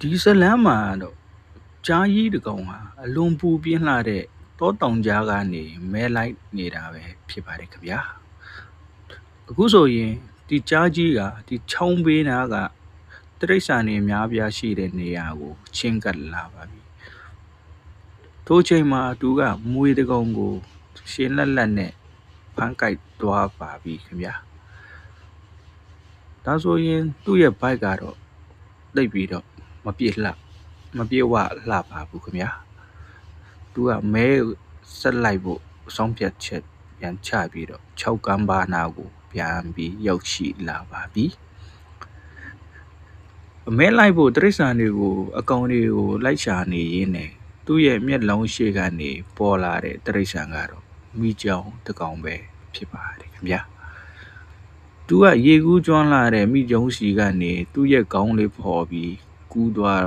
ဒီဇလန်းမှာတော့ကြားကြီးတကောင်ဟာအလွန်ပူပြင်းလှတဲ့တောတောင်ကြားကနေမဲလိုက်နေတာပဲဖြစ်ပါတယ်ခင်ဗျာအခုဆိုရင်ဒီကြားကြီးကဒီချောင်းဘေးနားကတိရစ္ဆာန်တွေအများပြားရှိတဲ့နေရာကိုချင်းကပ်လာပါပြီထို့ချိန်မှာသူကမွေတကောင်ကိုရှင်းလက်လက်နဲ့ဖမ်းကိုက်သွားပါပြီခင်ဗျာဒါဆိုရင်သူ့ရဲ့ဘိုက်ကတော့တိတ်ပြီးတော့မပြေဝလှပါဘူးခင်ဗျာသူကမဲဆက်လိုက်ဖို့စောင်းပြတ်ချက်ပြန်ချပြီးတော့6ကမ်းပါနာကိုပြန်ပြီးရောက်ရှိလာပါပြီမဲလိုက်ဖို့တိရစ္ဆာန်တွေကိုအကောင်တွေကိုလိုက်ရှာနေရင်းနဲ့သူ့ရဲ့မျက်လုံးရှေ့ကနေပေါ်လာတဲ့တိရစ္ဆာန်ကတော့မိကြောင်တကောင်ပဲဖြစ်ပါတယ်ခင်ဗျာသူကရေကူးကျွမ်းလာတဲ့မိကျုံစီကနေသူ့ရဲ့ခေါင်းလေးဖော်ပြီးကူးသွား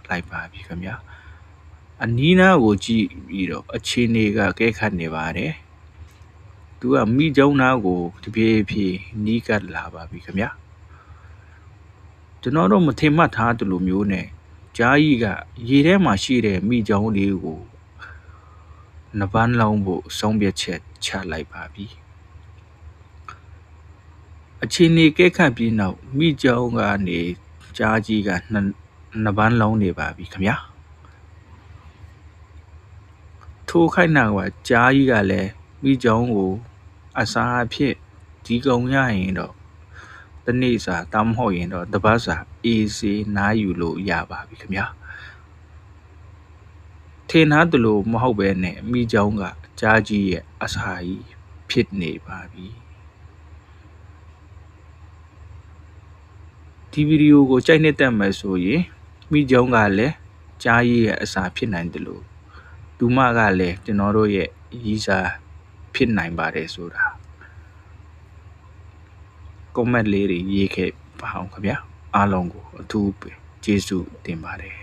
လိုက်ပါပြီခင်ဗျာအနီးနားကိုကြည့်ပြီးတော့အခြေအနေကကဲခတ်နေပါတယ်သူကမိကျုံနာကိုတပြေးပြေးနီးကပ်လာပါပြီခင်ဗျာကျွန်တော်တို့မထင်မှတ်ထားသလိုမျိုးနဲ့ကြားကြီးကရေထဲမှာရှိတဲ့မိကျုံလေးကိုနှပန်းလောင်းဖို့ဆုံးဖြတ်ချက်ချလိုက်ပါပြီအခြေအနေကဲခတ်ပြီးနောက်မိကြောင်ကနေကြားကြီးကနှပန်းလုံးနေပါပြီခင်ဗျာထိုခိုက်နာကကြားကြီးကလည်းမိကြောင်ကိုအစာအဖြစ်ဒီကုံရရင်တော့တနေ့စာတမ်းမဟုတ်ရင်တော့တပတ်စာအေးစေးနားယူလို့ရပါပြီခင်ဗျာထင်သားတလို့မဟုတ်ပဲနဲ့မိကြောင်ကကြားကြီးရဲ့အစာကြီးဖြစ်နေပါပြီဒီဗီဒီယိုကိုကြိုက်နှစ်မယ်ဆိုရင်မိကြောင်ကလည်းကြားကြီးရဲ့အစာဖြစ်နိုင်တယ်လို့ဒူမကလည်းကျွန်တော်တို့ရဲ့ရီးစားဖြစ်နိုင်ပါတယ်ဆိုတာကွန်မန့်လေးတွေရေးခဲ့ပါအောင်ခင်ဗျာအားလုံးကိုအထူးပဲကျေးဇူးတင်ပါတယ်